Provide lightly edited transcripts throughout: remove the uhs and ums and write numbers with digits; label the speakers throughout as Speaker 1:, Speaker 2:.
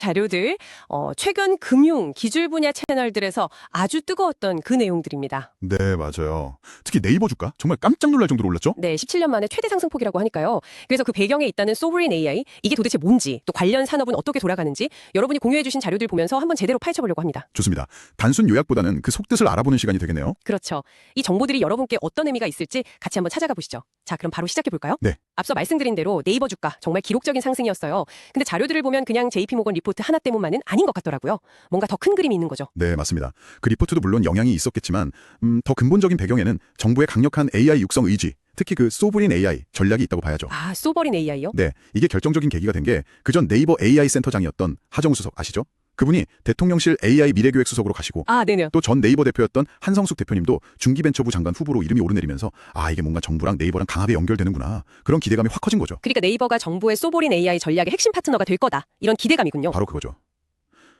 Speaker 1: 자료들, 최근 금융, 기술 분야 채널들에서 아주 뜨거웠던 그 내용들입니다.
Speaker 2: 네, 맞아요. 특히 네이버 주가 정말 깜짝 놀랄 정도로 올랐죠?
Speaker 1: 네, 17년 만에 최대 상승폭이라고 하니까요. 그래서 그 배경에 있다는 소브린 AI, 이게 도대체 뭔지, 또 관련 산업은 어떻게 돌아가는지 여러분이 공유해주신 자료들 보면서 한번 제대로 파헤쳐보려고 합니다.
Speaker 2: 좋습니다. 단순 요약보다는 그 속뜻을 알아보는 시간이 되겠네요.
Speaker 1: 그렇죠. 이 정보들이 여러분께 어떤 의미가 있을지 같이 한번 찾아가 보시죠. 자, 그럼 바로 시작해볼까요?
Speaker 2: 네.
Speaker 1: 앞서 말씀드린 대로 네이버 주가 정말 기록적인 상승이었어요. 근데 자료들을 보면 그냥 JP모건 리포트 하나 때문만은 아닌 것 같더라고요. 뭔가 더 큰 그림이 있는 거죠.
Speaker 2: 네, 맞습니다. 그 리포트도 물론 영향이 있었겠지만 더 근본적인 배경에는 정부의 강력한 AI 육성 의지, 특히 그 소브린 AI 전략이 있다고 봐야죠.
Speaker 1: 아, 소버린 AI요?
Speaker 2: 네, 이게 결정적인 계기가 된 게 그전 네이버 AI 센터장이었던 하정우 수석 아시죠? 그분이 대통령실 AI 미래교획 수석으로 가시고
Speaker 1: 아, 네네.
Speaker 2: 또 전 네이버 대표였던 한성숙 대표님도 중기벤처부 장관 후보로 이름이 오르내리면서 이게 뭔가 정부랑 네이버랑 강하게 연결되는구나. 그런 기대감이 확 커진 거죠.
Speaker 1: 그러니까 네이버가 정부의 소버린 AI 전략의 핵심 파트너가 될 거다. 이런 기대감이군요.
Speaker 2: 바로 그거죠.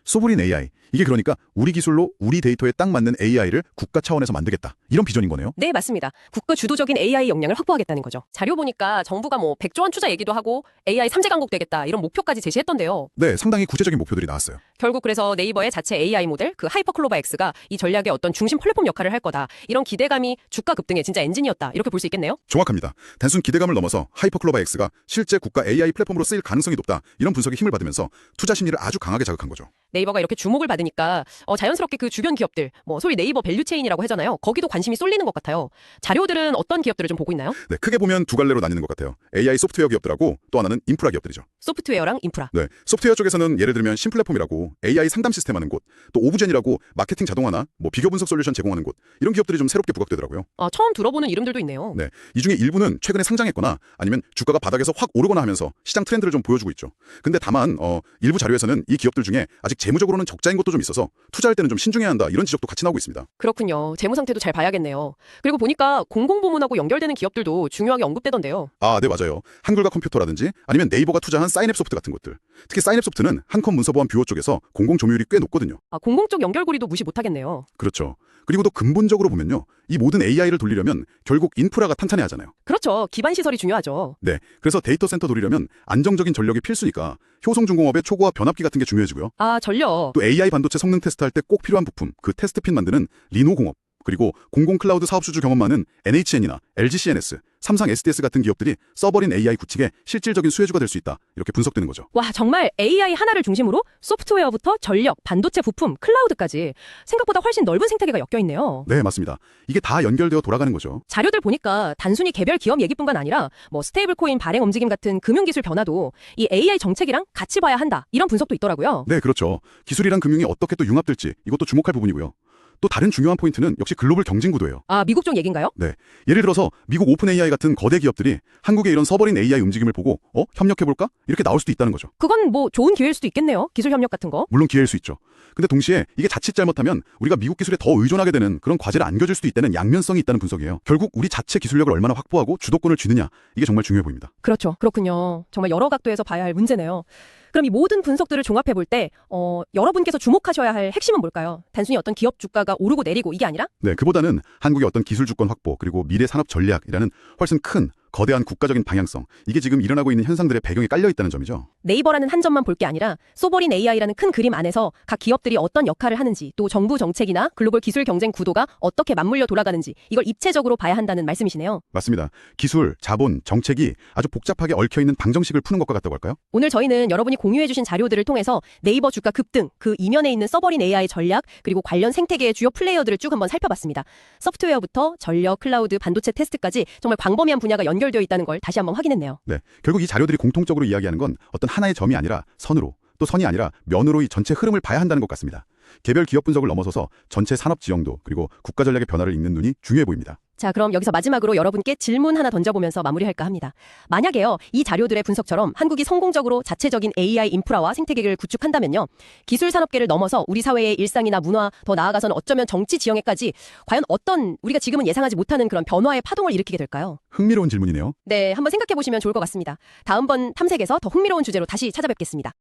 Speaker 2: 소브린 AI. 이게 그러니까 우리 기술로 우리 데이터에 딱 맞는 AI를 국가 차원에서 만들겠다. 이런 비전인 거네요.
Speaker 1: 네, 맞습니다. 국가 주도적인 AI 역량을 확보하겠다는 거죠. 자료 보니까 정부가 100조 원 투자 얘기도 하고 AI 3제 강국 되겠다 이런 목표까지 제시했던데요.
Speaker 2: 네, 상당히 구체적인 목표들이 나왔어요.
Speaker 1: 결국 그래서 네이버의 자체 AI 모델, 그 하이퍼클로바 X가 이 전략의 어떤 중심 플랫폼 역할을 할 거다. 이런 기대감이 주가 급등의 진짜 엔진이었다. 이렇게 볼 수 있겠네요.
Speaker 2: 정확합니다. 단순 기대감을 넘어서 하이퍼클로바 X가 실제 국가 AI 플랫폼으로 쓰일 가능성이 높다. 이런 분석에 힘을 받으면서 투자 심리를 아주 강하게 자극한 거죠.
Speaker 1: 네이버가 이렇게 주목을 받으니까 자연스럽게 그 주변 기업들, 소위 네이버 밸류체인이라고 하잖아요. 거기도 관심이 쏠리는 것 같아요. 자료들은 어떤 기업들을 좀 보고 있나요?
Speaker 2: 네, 크게 보면 두 갈래로 나뉘는 것 같아요. AI 소프트웨어 기업들하고 또 하나는 인프라 기업들이죠.
Speaker 1: 소프트웨어랑 인프라.
Speaker 2: 네, 소프트웨어 쪽에서는 예를 들면 신플랫폼이라고 AI 상담 시스템 하는 곳, 또 오브젠이라고 마케팅 자동화나 비교 분석 솔루션 제공하는 곳, 이런 기업들이 좀 새롭게 부각되더라고요.
Speaker 1: 처음 들어보는 이름들도 있네요.
Speaker 2: 네, 이 중에 일부는 최근에 상장했거나 아니면 주가가 바닥에서 확 오르거나 하면서 시장 트렌드를 좀 보여주고 있죠. 근데 다만 일부 자료에서는 이 기업들 중에 아직 재무적으로는 적자인 것도 좀 있어서 투자할 때는 좀 신중해야 한다, 이런 지적도 같이 나오고 있습니다.
Speaker 1: 그렇군요. 재무 상태도 잘 봐야겠네요. 그리고 보니까 공공부문하고 연결되는 기업들도 중요하게 언급되던데요.
Speaker 2: 네, 맞아요. 한글과 컴퓨터라든지 아니면 네이버가 투자한 사인앱소프트 같은 것들. 특히 사인앱소프트는 한컴 문서보안 뷰호 쪽에서 공공 점유율이 꽤 높거든요.
Speaker 1: 공공 쪽 연결고리도 무시 못하겠네요.
Speaker 2: 그렇죠. 그리고 또 근본적으로 보면요, 이 모든 AI를 돌리려면 결국 인프라가 탄탄해야 하잖아요.
Speaker 1: 그렇죠. 기반 시설이 중요하죠.
Speaker 2: 네, 그래서 데이터 센터 돌리려면 안정적인 전력이 필수니까 효성중공업의 초고화 변압기 같은 게 중요해지고요.
Speaker 1: 전력.
Speaker 2: 또 AI 반도체 성능 테스트할 때 꼭 필요한 부품, 그 테스트핀 만드는 리노공업, 그리고 공공 클라우드 사업 수주 경험 많은 NHN이나 LG CNS, 삼성 SDS 같은 기업들이 서버린 AI 구축에 실질적인 수혜주가 될 수 있다, 이렇게 분석되는 거죠.
Speaker 1: 와, 정말 AI 하나를 중심으로 소프트웨어부터 전력, 반도체 부품, 클라우드까지 생각보다 훨씬 넓은 생태계가 엮여있네요.
Speaker 2: 네, 맞습니다. 이게 다 연결되어 돌아가는 거죠.
Speaker 1: 자료들 보니까 단순히 개별 기업 얘기뿐만 아니라 스테이블 코인 발행 움직임 같은 금융기술 변화도 이 AI 정책이랑 같이 봐야 한다. 이런 분석도 있더라고요.
Speaker 2: 네, 그렇죠. 기술이랑 금융이 어떻게 또 융합될지 이것도 주목할 부분이고요. 또 다른 중요한 포인트는 역시 글로벌 경쟁 구도예요.
Speaker 1: 미국 쪽 얘기인가요?
Speaker 2: 네. 예를 들어서 미국 오픈 AI 같은 거대 기업들이 한국의 이런 서버린 AI 움직임을 보고 협력해볼까? 이렇게 나올 수도 있다는 거죠.
Speaker 1: 그건 좋은 기회일 수도 있겠네요. 기술 협력 같은 거.
Speaker 2: 물론 기회일 수 있죠. 근데 동시에 이게 자칫 잘못하면 우리가 미국 기술에 더 의존하게 되는 그런 과제를 안겨줄 수도 있다는 양면성이 있다는 분석이에요. 결국 우리 자체 기술력을 얼마나 확보하고 주도권을 쥐느냐, 이게 정말 중요해 보입니다.
Speaker 1: 그렇죠. 그렇군요. 정말 여러 각도에서 봐야 할 문제네요. 그럼 이 모든 분석들을 종합해 볼 때 여러분께서 주목하셔야 할 핵심은 뭘까요? 단순히 어떤 기업 주가가 오르고 내리고 이게 아니라?
Speaker 2: 네, 그보다는 한국의 어떤 기술 주권 확보, 그리고 미래 산업 전략이라는 훨씬 큰 거대한 국가적인 방향성, 이게 지금 일어나고 있는 현상들의 배경에 깔려 있다는 점이죠.
Speaker 1: 네이버라는 한 점만 볼 게 아니라 소버린 AI라는 큰 그림 안에서 각 기업들이 어떤 역할을 하는지, 또 정부 정책이나 글로벌 기술 경쟁 구도가 어떻게 맞물려 돌아가는지, 이걸 입체적으로 봐야 한다는 말씀이시네요.
Speaker 2: 맞습니다. 기술, 자본, 정책이 아주 복잡하게 얽혀있는 방정식을 푸는 것과 같다고 할까요?
Speaker 1: 오늘 저희는 여러분이 공유해주신 자료들을 통해서 네이버 주가 급등, 그 이면에 있는 서버린 AI 전략, 그리고 관련 생태계의 주요 플레이어들을 쭉 한번 살펴봤습니다. 소프트웨어부터 전력, 클라우드, 반도체 테스트까지 정말 광범위한 분야가 연결되어 있다는 걸 다시 한번 확인했네요.
Speaker 2: 네, 결국 이 자료들이 공통적으로 이야기하는 건 어떤 하나의 점이 아니라 선으로, 또 선이 아니라 면으로 이 전체 흐름을 봐야 한다는 것 같습니다. 개별 기업 분석을 넘어서서 전체 산업 지형도, 그리고 국가 전략의 변화를 읽는 눈이 중요해 보입니다.
Speaker 1: 자, 그럼 여기서 마지막으로 여러분께 질문 하나 던져보면서 마무리할까 합니다. 만약에요, 이 자료들의 분석처럼 한국이 성공적으로 자체적인 AI 인프라와 생태계를 구축한다면요, 기술 산업계를 넘어서 우리 사회의 일상이나 문화, 더 나아가서는 어쩌면 정치 지형에까지 과연 어떤 우리가 지금은 예상하지 못하는 그런 변화의 파동을 일으키게 될까요?
Speaker 2: 흥미로운 질문이네요.
Speaker 1: 네, 한번 생각해 보시면 좋을 것 같습니다. 다음번 탐색에서 더 흥미로운 주제로 다시 찾아뵙겠습니다.